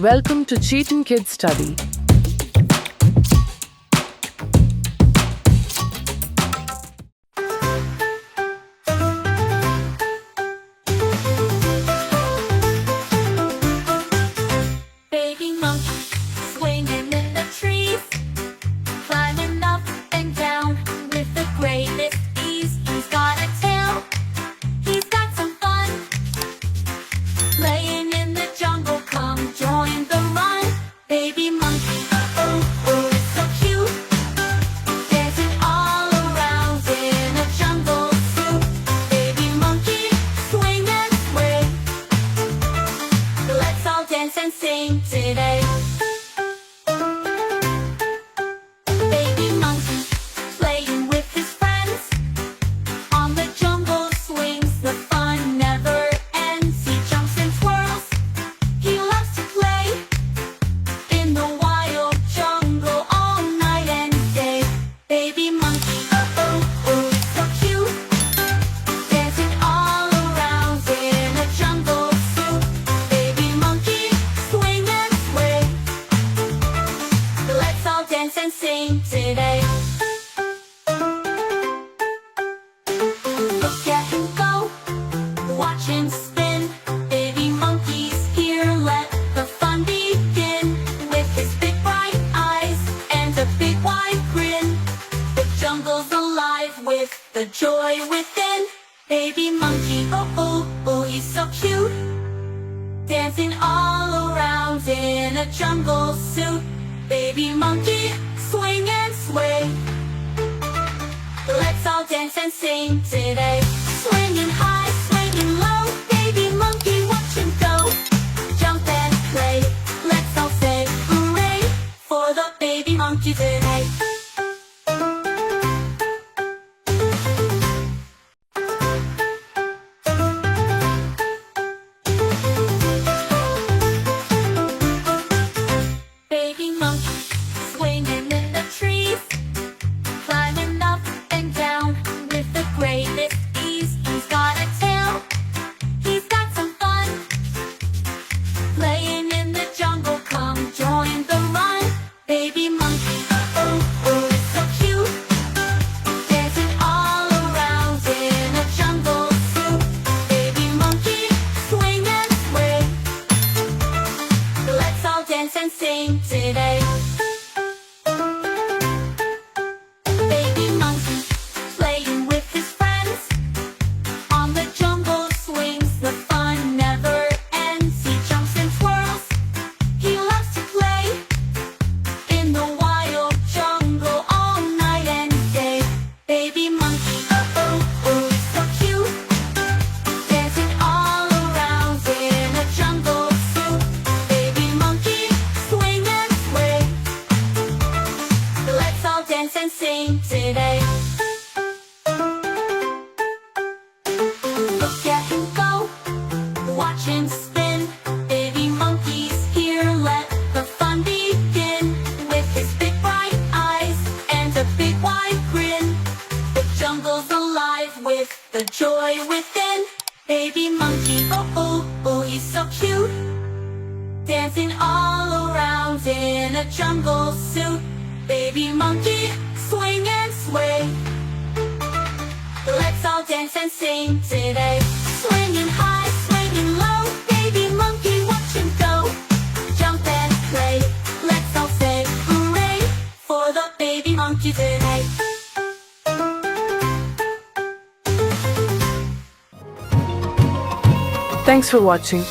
Welcome to Chetan Kids Study. Baby monkey swinging in the trees, climbing up and down with the greatest ease. He's got a tail, he's got some fun, playing in the jungle. Come join the run. Baby monkey, oh, oh, it's so cute, dancing all around in a jungle suit. Baby monkey, swing and sway, let's all dance and sing today. Baby monkey playing with his friends on the jungle swings. The fun never ends. He jumps and twirls, he loves to play in the wild jungle all night and day. Baby monkey, oh, oh, it's so cute, dancing all around in a jungle suit. Baby monkey, swing and sway, let's all dance and sing today. Look at him go, watch him spin. Baby monkey's here, let the fun begin. With his big bright eyes and a big wide grin, the jungle's alive with the joy within. Baby monkey, oh, oh, oh, he's so cute, dancing all around in a jungle suit. Baby monkey, swing and sway, let's all dance and sing today. Swinging high, swinging low, baby monkey, watch him go. Jump and play, let's all say hooray for the baby monkey today. Baby monkey swinging in the trees, climbing up and down with the greatest ease. He's got a tail, he's got some fun, playing in the jungle. Come join the run. Baby monkey, oh, oh, it's so cute, dancing all around in a jungle suit. Baby monkey, swing and sway, let's all dance and sing today. Baby monkey playing with his friends on the jungle swings. The fun never ends. He jumps and twirls, he loves to play in the wild jungle all night and day. Baby monkey, oh, oh, it's so cute, dancing all around in a jungle suit. Baby monkey, swing and sway, let's all dance and sing today. Look at him go, watch him spin. Baby monkey's here, let the fun begin. With his big bright eyes and a big wide grin, the jungle's alive with the joy within. Baby monkey, oh, oh, oh, he's so cute, dancing all around in a jungle suit. Baby monkey, swing and sway, let's all dance and sing today. Swinging high, swinging low, baby monkey, watch him go. Jump and play, let's all say hooray for the baby monkey today. Thanks for watching.